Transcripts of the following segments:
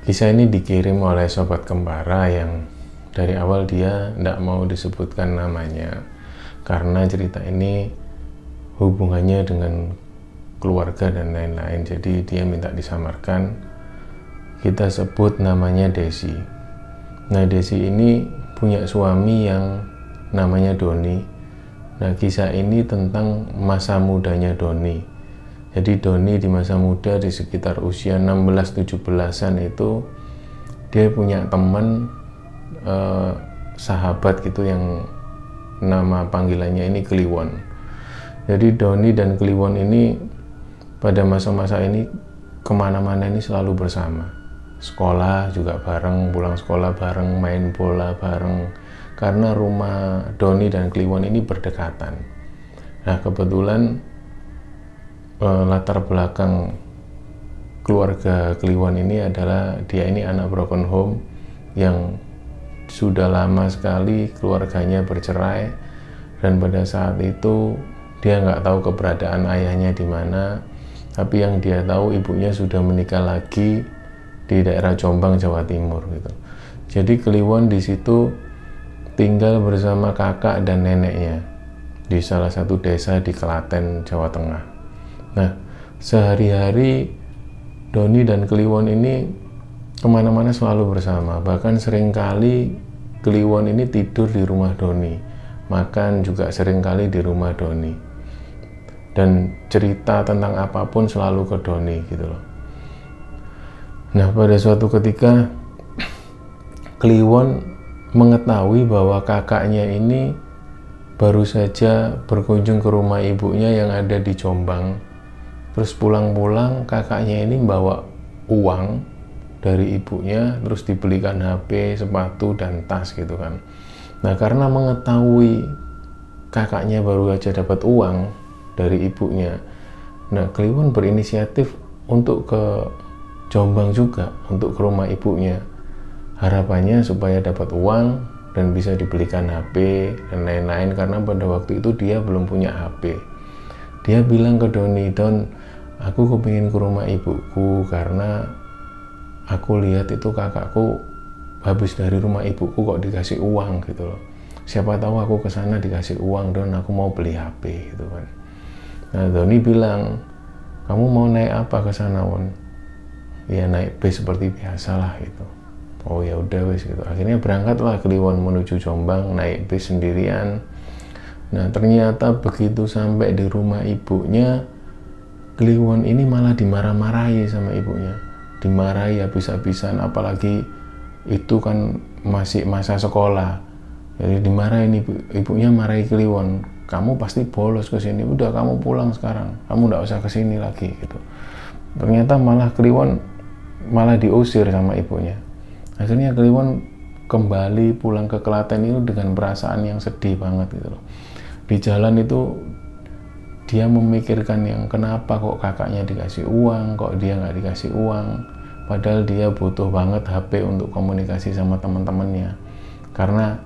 Kisah ini dikirim oleh sobat kembara yang dari awal dia tidak mau disebutkan namanya karena cerita ini hubungannya dengan keluarga dan lain-lain, jadi dia minta disamarkan. Kita sebut namanya Desi. Nah, Desi ini punya suami yang namanya Doni. Nah, kisah ini tentang masa mudanya Doni. Jadi Doni di masa muda, di sekitar usia 16-17an itu dia punya teman sahabat gitu yang nama panggilannya ini Kliwon. Jadi Doni dan Kliwon ini pada masa-masa ini kemana-mana ini selalu bersama. Sekolah juga bareng, pulang sekolah bareng, main bola bareng, karena rumah Doni dan Kliwon ini berdekatan. Nah, kebetulan latar belakang keluarga Kliwon ini adalah dia ini anak broken home yang sudah lama sekali keluarganya bercerai, dan pada saat itu dia nggak tahu keberadaan ayahnya di mana, tapi yang dia tahu ibunya sudah menikah lagi di daerah Jombang, Jawa Timur gitu. Jadi Kliwon di situ tinggal bersama kakak dan neneknya di salah satu desa di Klaten, Jawa Tengah. Nah, sehari-hari Doni dan Kliwon ini kemana-mana selalu bersama. Bahkan seringkali Kliwon ini tidur di rumah Doni, makan juga seringkali di rumah Doni, dan cerita tentang apapun selalu ke Doni gitu loh. Nah, pada suatu ketika Kliwon mengetahui bahwa kakaknya ini baru saja berkunjung ke rumah ibunya yang ada di Jombang. Terus pulang-pulang kakaknya ini bawa uang dari ibunya, terus dibelikan HP, sepatu, dan tas gitu kan. Nah, karena mengetahui kakaknya baru aja dapat uang dari ibunya, nah Kliwon berinisiatif untuk ke Jombang juga, untuk ke rumah ibunya. Harapannya supaya dapat uang dan bisa dibelikan HP dan lain-lain, karena pada waktu itu dia belum punya HP. Dia bilang ke Doni, "Don, aku kepingin ke rumah ibuku karena aku lihat itu kakakku habis dari rumah ibuku kok dikasih uang gitu loh. Siapa tahu aku ke sana dikasih uang, Don, aku mau beli HP gitu kan." Nah, Doni bilang, "Kamu mau naik apa ke sana, Won?" "Ya naik bis seperti biasa lah gitu." "Oh ya udah wes gitu." Akhirnya berangkatlah Kliwon menuju Jombang naik bis sendirian. Nah, ternyata begitu sampai di rumah ibunya, Kliwon ini malah dimarah-marahi sama ibunya, dimarahi habis-habisan, apalagi itu kan masih masa sekolah. Jadi dimarahin ibunya, marahi Kliwon, "Kamu pasti bolos ke sini, udah kamu pulang sekarang, kamu nggak usah ke sini lagi," gitu. Ternyata malah Kliwon malah diusir sama ibunya. Akhirnya Kliwon kembali pulang ke Klaten itu dengan perasaan yang sedih banget gitu loh. Di jalan itu dia memikirkan yang kenapa kok kakaknya dikasih uang, kok dia nggak dikasih uang, padahal dia butuh banget HP untuk komunikasi sama teman-temannya. Karena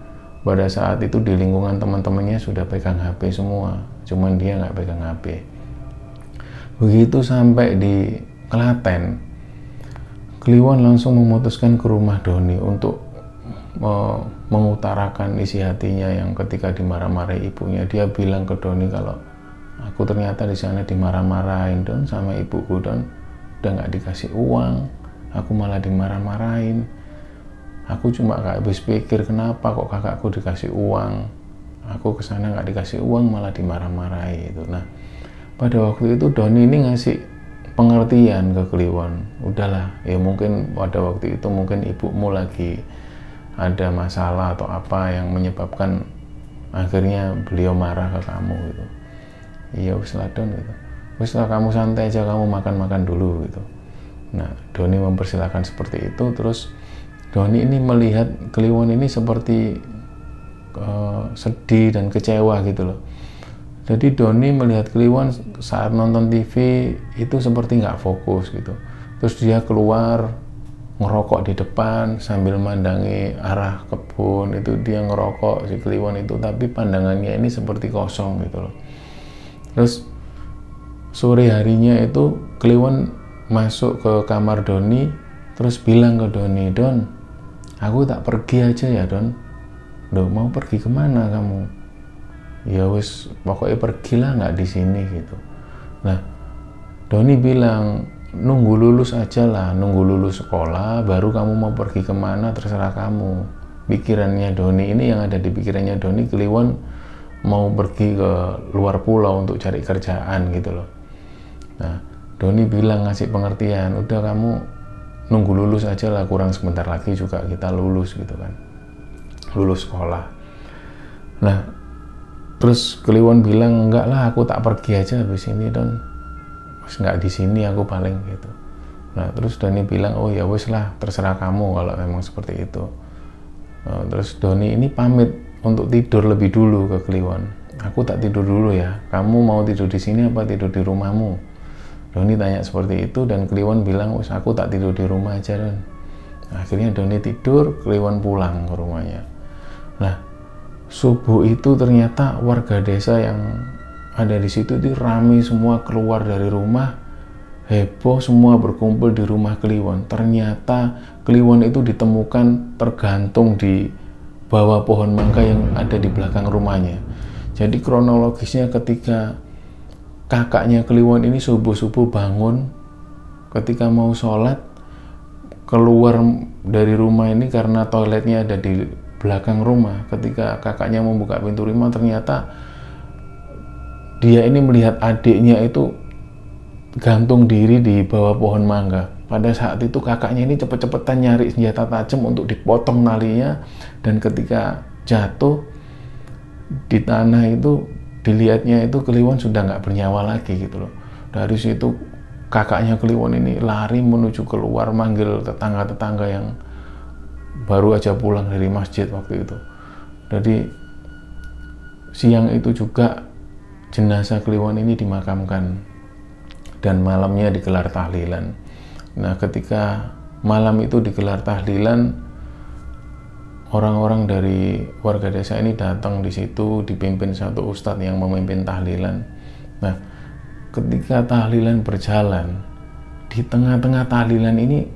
pada saat itu di lingkungan teman-temannya sudah pegang HP semua, cuman dia nggak pegang HP. Begitu sampai di Klaten, Kliwon langsung memutuskan ke rumah Doni untuk mengutarakan isi hatinya yang ketika dimarah-marahi ibunya. Dia bilang ke Doni kalau aku ternyata di sana dimarah-marahin Don sama ibuku Don, udah nggak dikasih uang, aku malah dimarah-marahin. Aku cuma gak habis pikir kenapa kok kakakku dikasih uang, aku kesana nggak dikasih uang malah dimarah-marahi itu. Nah pada waktu itu Doni ini ngasih pengertian ke Kliwon, udahlah ya mungkin pada waktu itu mungkin ibumu lagi ada masalah atau apa yang menyebabkan akhirnya beliau marah ke kamu gitu. Iya wis lah Don gitu. Wis lah kamu santai aja, kamu makan-makan dulu gitu. Nah Doni mempersilahkan seperti itu. Terus Doni ini melihat Kliwon ini seperti sedih dan kecewa gitu loh. Jadi Doni melihat Kliwon saat nonton TV itu seperti nggak fokus gitu. Terus dia keluar ngerokok di depan sambil mandangi arah kebun, itu dia ngerokok si Kliwon itu, tapi pandangannya ini seperti kosong gitu loh. Terus sore harinya itu Kliwon masuk ke kamar Doni, terus bilang ke Doni, Don, aku tak pergi aja ya Don. Loh mau pergi kemana kamu? Ya wis pokoknya pergilah, nggak di sini gitu. Nah Doni bilang, nunggu lulus aja lah, nunggu lulus sekolah baru kamu mau pergi kemana terserah kamu. Pikirannya Doni ini, yang ada di pikirannya Doni, Kliwon mau pergi ke luar pulau untuk cari kerjaan gitu loh. Nah Doni bilang, ngasih pengertian, udah kamu nunggu lulus aja lah, kurang sebentar lagi juga kita lulus gitu kan, lulus sekolah. Nah terus Kliwon bilang, enggak lah aku tak pergi aja habis ini Don, nggak di sini aku paling gitu. Nah terus Doni bilang, oh ya wes lah terserah kamu kalau memang seperti itu. Terus Doni ini pamit untuk tidur lebih dulu ke Kliwon. Aku tak tidur dulu ya, kamu mau tidur di sini apa tidur di rumahmu? Doni tanya seperti itu dan Kliwon bilang, wes aku tak tidur di rumah aja Don. Nah, akhirnya Doni tidur, Kliwon pulang ke rumahnya. Nah subuh itu ternyata warga desa yang ada di situ itu ramai semua keluar dari rumah, heboh semua berkumpul di rumah Kliwon. Ternyata Kliwon itu ditemukan tergantung di bawah pohon mangga yang ada di belakang rumahnya. Jadi kronologisnya ketika kakaknya Kliwon ini subuh-subuh bangun, ketika mau sholat, keluar dari rumah ini karena toiletnya ada di belakang rumah. Ketika kakaknya membuka pintu rumah, ternyata dia ini melihat adiknya itu gantung diri di bawah pohon mangga. Pada saat itu kakaknya ini cepet-cepetan nyari senjata tajam untuk dipotong talinya, dan ketika jatuh di tanah itu dilihatnya itu Kliwon sudah nggak bernyawa lagi gitu loh. Dari situ kakaknya Kliwon ini lari menuju keluar, manggil tetangga-tetangga yang baru aja pulang dari masjid waktu itu. Jadi siang itu juga jenazah Kliwon ini dimakamkan dan malamnya digelar tahlilan. Nah ketika malam itu digelar tahlilan, orang-orang dari warga desa ini datang di situ, dipimpin satu ustadz yang memimpin tahlilan. Nah ketika tahlilan berjalan, di tengah-tengah tahlilan ini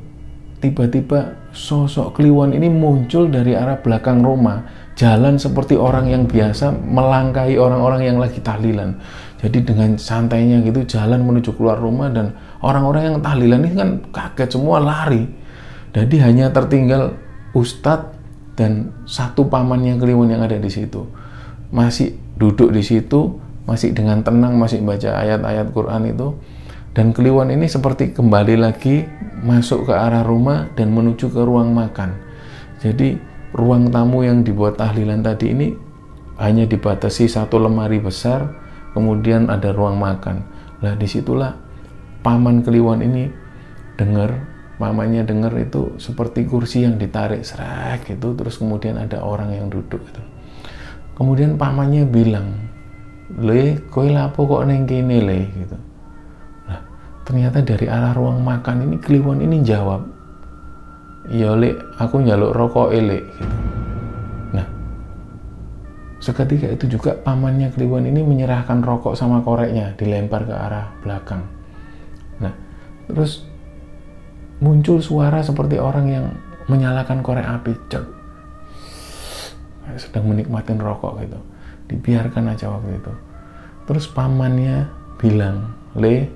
tiba-tiba sosok Kliwon ini muncul dari arah belakang rumah, jalan seperti orang yang biasa melangkahi orang-orang yang lagi tahlilan. Jadi dengan santainya gitu jalan menuju keluar rumah, dan orang-orang yang tahlilan ini kan kaget semua lari. Jadi hanya tertinggal ustadz dan satu pamannya Kliwon yang ada di situ. Masih duduk di situ, masih dengan tenang, masih baca ayat-ayat Quran itu. Dan Kliwon ini seperti kembali lagi masuk ke arah rumah dan menuju ke ruang makan. Jadi ruang tamu yang dibuat tahlilan tadi ini hanya dibatasi satu lemari besar, kemudian ada ruang makan. Lah disitulah paman Kliwon ini dengar, pamannya dengar itu seperti kursi yang ditarik serak gitu, terus kemudian ada orang yang duduk gitu. Kemudian pamannya bilang, "Le, kowe lapo kok neng kene le?" gitu. Nah, ternyata dari arah ruang makan ini Kliwon ini jawab, "Iya le, aku njaluk rokok le," gitu. Nah, seketika itu juga pamannya Kliwon ini menyerahkan rokok sama koreknya, dilempar ke arah belakang. Nah, terus muncul suara seperti orang yang menyalakan korek api, cek, sedang menikmatin rokok gitu. Dibiarkan aja waktu itu. Terus pamannya bilang, "Le,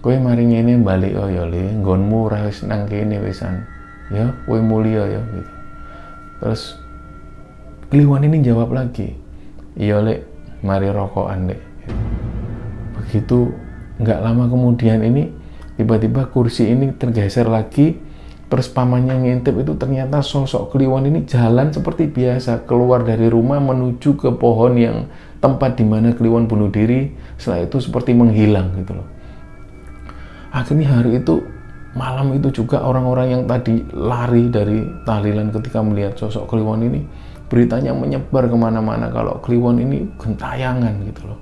kowe mari ngene balik ya le, nggonmu ora wis nang kene wisan. Ya, kowe mulia ya," gitu. Terus Kliwon ini jawab lagi, "Iya le, mari rokokan le." Begitu nggak lama kemudian ini tiba-tiba kursi ini tergeser lagi, terus pamannya ngintip itu ternyata sosok Kliwon ini jalan seperti biasa keluar dari rumah menuju ke pohon yang tempat di mana Kliwon bunuh diri. Setelah itu seperti menghilang gitu loh. Akhirnya hari itu, malam itu juga orang-orang yang tadi lari dari tahlilan ketika melihat sosok Kliwon ini, beritanya menyebar kemana-mana kalau Kliwon ini gentayangan gitu loh.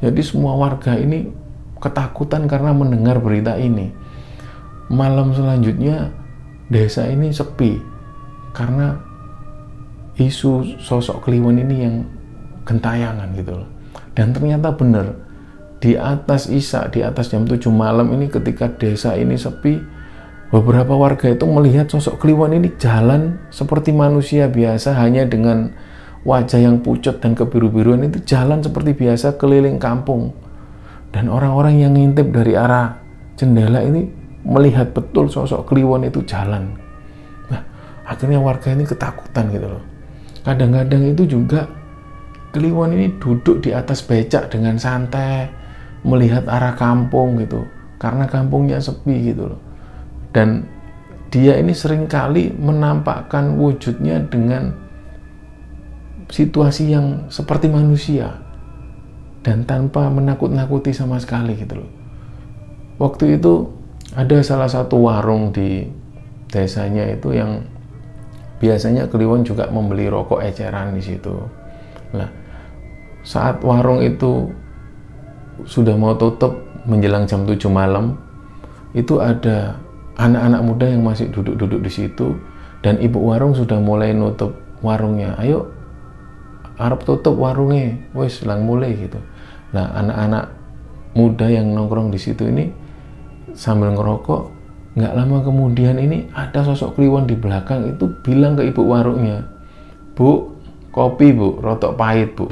Jadi semua warga ini ketakutan karena mendengar berita ini. Malam selanjutnya desa ini sepi karena isu sosok Kliwon ini yang gentayangan gitu loh. Dan ternyata benar, di atas Isya, di atas jam 7 malam ini ketika desa ini sepi, beberapa warga itu melihat sosok Kliwon ini jalan seperti manusia biasa, hanya dengan wajah yang pucat dan kebiru-biruan itu jalan seperti biasa keliling kampung. Dan orang-orang yang ngintip dari arah jendela ini melihat betul sosok Kliwon itu jalan. Nah, akhirnya warga ini ketakutan gitu loh. Kadang-kadang itu juga Kliwon ini duduk di atas becak dengan santai, melihat arah kampung gitu. Karena kampungnya sepi gitu loh. Dan dia ini seringkali menampakkan wujudnya dengan situasi yang seperti manusia. Dan tanpa menakut-nakuti sama sekali gitu loh. Waktu itu ada salah satu warung di desanya itu yang biasanya Kliwon juga membeli rokok eceran di situ. Nah, saat warung itu sudah mau tutup menjelang jam 7 malam, itu ada anak-anak muda yang masih duduk-duduk di situ, dan ibu warung sudah mulai nutup warungnya. "Ayo, arep tutup warungnya, wes lang mulai," gitu. Nah, anak-anak muda yang nongkrong di situ ini sambil ngerokok, nggak lama kemudian ini ada sosok Kliwon di belakang itu bilang ke ibu warungnya, "Bu, kopi bu, rotok pahit bu."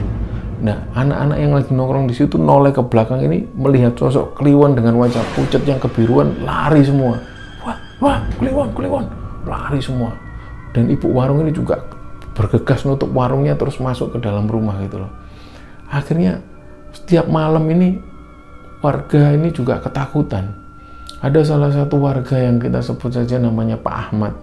Nah, anak-anak yang lagi nongkrong di situ noleh ke belakang ini melihat sosok Kliwon dengan wajah pucat yang kebiruan, lari semua. Wah, Kliwon, lari semua. Dan ibu warung ini juga bergegas nutup warungnya terus masuk ke dalam rumah gitu loh. Akhirnya setiap malam ini warga ini juga ketakutan. Ada salah satu warga yang kita sebut saja namanya Pak Ahmad.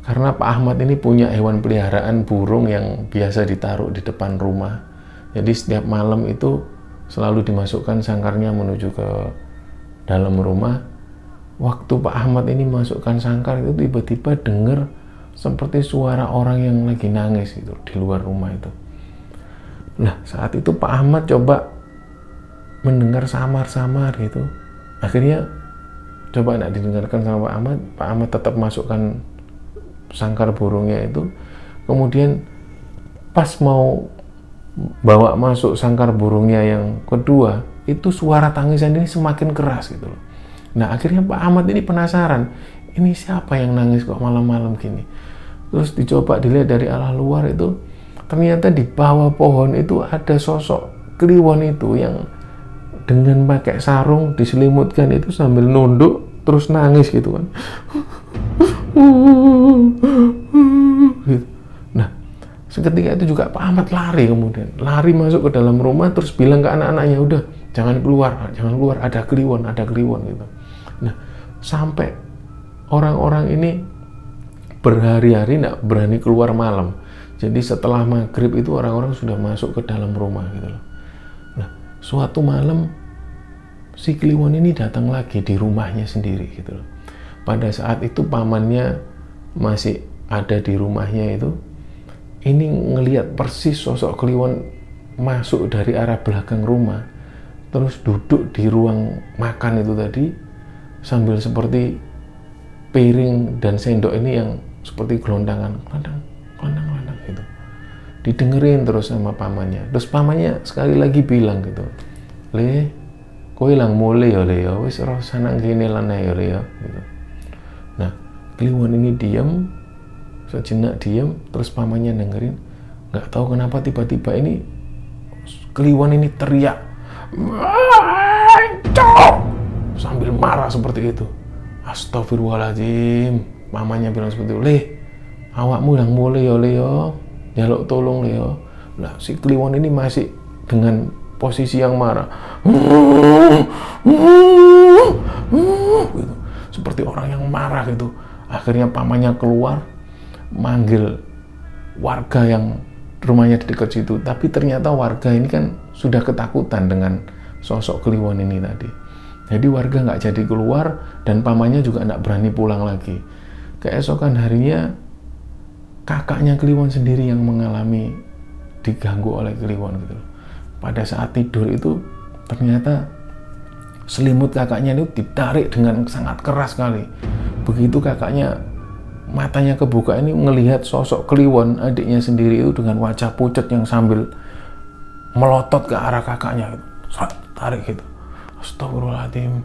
Karena Pak Ahmad ini punya hewan peliharaan burung yang biasa ditaruh di depan rumah. Jadi setiap malam itu selalu dimasukkan sangkarnya menuju ke dalam rumah. Waktu Pak Ahmad ini masukkan sangkar itu tiba-tiba dengar seperti suara orang yang lagi nangis gitu di luar rumah itu. Nah, saat itu Pak Ahmad coba mendengar samar-samar gitu. Akhirnya coba nak didengarkan sama Pak Ahmad tetap masukkan sangkar burungnya itu. Kemudian pas mau bawa masuk sangkar burungnya yang kedua, itu suara tangisan ini semakin keras gitu loh. Nah, akhirnya Pak Ahmad ini penasaran, ini siapa yang nangis kok malam-malam gini. Terus dicoba dilihat dari arah luar itu, ternyata di bawah pohon itu ada sosok Kliwon itu yang dengan pakai sarung diselimutkan itu sambil nunduk terus nangis gitu kan. Nah, seketika itu juga Pak Ahmad lari, kemudian lari masuk ke dalam rumah terus bilang ke anak-anaknya, "Udah, jangan keluar, ada Kliwon gitu." Nah, sampai orang-orang ini berhari-hari nggak berani keluar malam. Jadi setelah maghrib itu orang-orang sudah masuk ke dalam rumah gitu loh. Nah, suatu malam si Kliwon ini datang lagi di rumahnya sendiri gitu loh. Pada saat itu pamannya masih ada di rumahnya itu, ini ngelihat persis sosok Kliwon masuk dari arah belakang rumah, terus duduk di ruang makan itu tadi, sambil seperti piring dan sendok ini yang seperti gelondangan, kelandang gitu. Didengerin terus sama pamannya. Terus pamannya sekali lagi bilang gitu, "Le, kowe ilang mulai ya le ya, wis ora usah nang kene lan ya le ya." Gitu. Nah, Kliwon ini diam, sejenak diam, terus pamannya dengerin. Nggak tahu kenapa tiba-tiba ini Kliwon ini teriak, sambil marah seperti itu. Astagfirullahaladzim, mamanya bilang seperti itu, "Le, awakmu yang mulai ya le ya, jaluk tolong le ya." Nah, si Kliwon ini masih dengan posisi yang marah, gitu. Seperti orang yang marah gitu. Akhirnya pamannya keluar, manggil warga yang rumahnya di dekat situ. Tapi ternyata warga ini kan sudah ketakutan dengan sosok Kliwon ini tadi. Jadi warga nggak jadi keluar dan pamannya juga nggak berani pulang lagi. Keesokan harinya kakaknya Kliwon sendiri yang mengalami diganggu oleh Kliwon gitu. Pada saat tidur itu ternyata selimut kakaknya itu ditarik dengan sangat keras sekali. Begitu kakaknya matanya kebuka ini melihat sosok Kliwon adiknya sendiri itu dengan wajah pucat yang sambil melotot ke arah kakaknya gitu. Tarik gitu. Astagfirullahaladzim.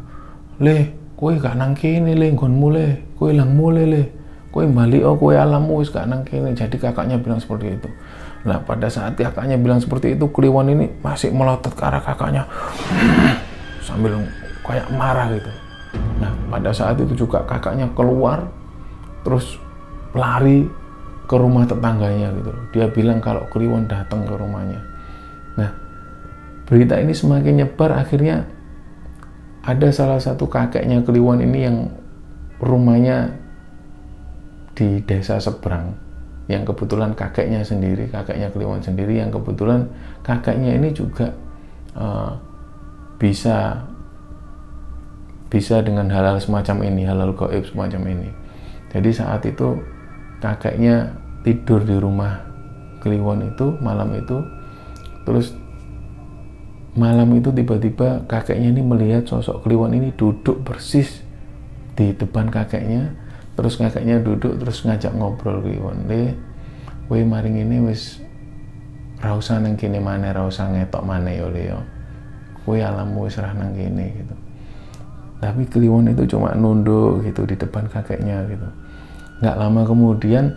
"Le, kowe gak nang kene le, nggonmu le. Kowe ilang mule le. Kowe bali kowe alammu wis gak nang kene." Jadi kakaknya bilang seperti itu. Nah, pada saat kakaknya bilang seperti itu, Kliwon ini masih melotot ke arah kakaknya sambil kayak marah gitu. Nah, pada saat itu juga kakaknya keluar terus lari ke rumah tetangganya gitu. Dia bilang kalau Kliwon datang ke rumahnya. Nah, berita ini semakin nyebar, akhirnya ada salah satu kakeknya Kliwon ini yang rumahnya di desa seberang, yang kebetulan kakeknya Kliwon sendiri, yang kebetulan kakeknya ini juga bisa dengan hal-hal semacam ini, hal-hal gaib semacam ini. Jadi saat itu kakeknya tidur di rumah Kliwon itu malam itu, terus malam itu tiba-tiba kakeknya ini melihat sosok Kliwon ini duduk persis di depan kakeknya. Terus kakeknya duduk terus ngajak ngobrol Kliwon, "Le, kowe maring ini wis ra usah nang kene maneh, ra usah ngetok maneh ya le ya. Kowe alammu wis ra nang kene," gitu. Tapi Kliwon itu cuma nunduk gitu di depan kakeknya gitu. Nggak lama kemudian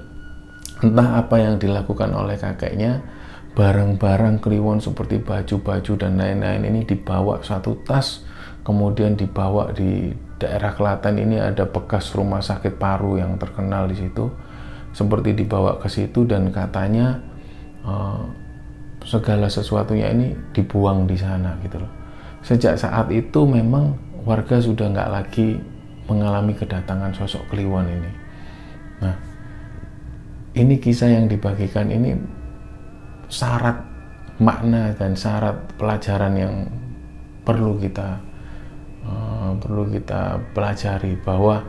entah apa yang dilakukan oleh kakeknya, barang-barang Kliwon seperti baju-baju dan lain-lain ini dibawa satu tas, kemudian dibawa di daerah Klaten ini ada bekas rumah sakit paru yang terkenal di situ, seperti dibawa ke situ dan katanya segala sesuatunya ini dibuang di sana gitu loh. Sejak saat itu memang warga sudah nggak lagi mengalami kedatangan sosok Kliwon ini. Nah, ini kisah yang dibagikan ini syarat makna dan syarat pelajaran yang perlu kita pelajari, bahwa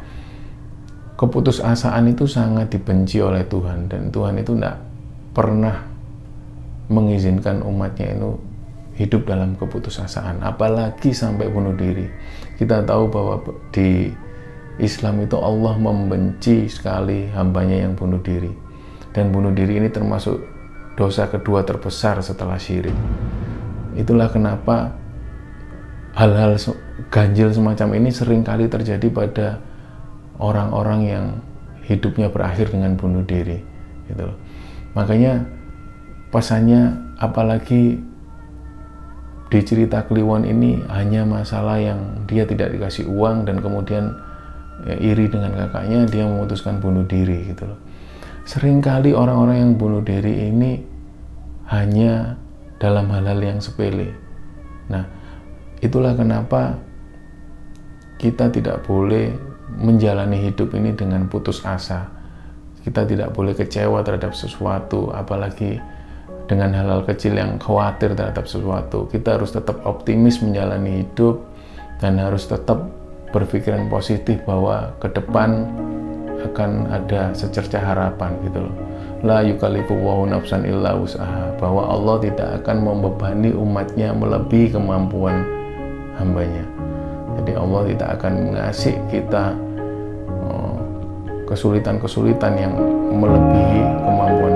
keputusasaan itu sangat dibenci oleh Tuhan, dan Tuhan itu tidak pernah mengizinkan umatnya itu hidup dalam keputusasaan, apalagi sampai bunuh diri. Kita tahu bahwa di Islam itu Allah membenci sekali hambanya yang bunuh diri, dan bunuh diri ini termasuk dosa kedua terbesar setelah syirik. Itulah kenapa hal-hal ganjil semacam ini sering kali terjadi pada orang-orang yang hidupnya berakhir dengan bunuh diri gitu loh. Makanya pesannya, apalagi di cerita Kliwon ini hanya masalah yang dia tidak dikasih uang dan kemudian iri dengan kakaknya, dia memutuskan bunuh diri gitu loh. Seringkali orang-orang yang bunuh diri ini hanya dalam hal-hal yang sepele. Nah, itulah kenapa kita tidak boleh menjalani hidup ini dengan putus asa. Kita tidak boleh kecewa terhadap sesuatu, apalagi dengan hal-hal kecil yang khawatir terhadap sesuatu. Kita harus tetap optimis menjalani hidup dan harus tetap berpikiran positif bahwa ke depan akan ada secercah harapan gitu loh. la yukallifullahu nafsan illa wus'aha, bahwa Allah tidak akan membebani umatnya melebihi kemampuan hambanya. Jadi Allah tidak akan mengasih kita kesulitan-kesulitan yang melebihi kemampuan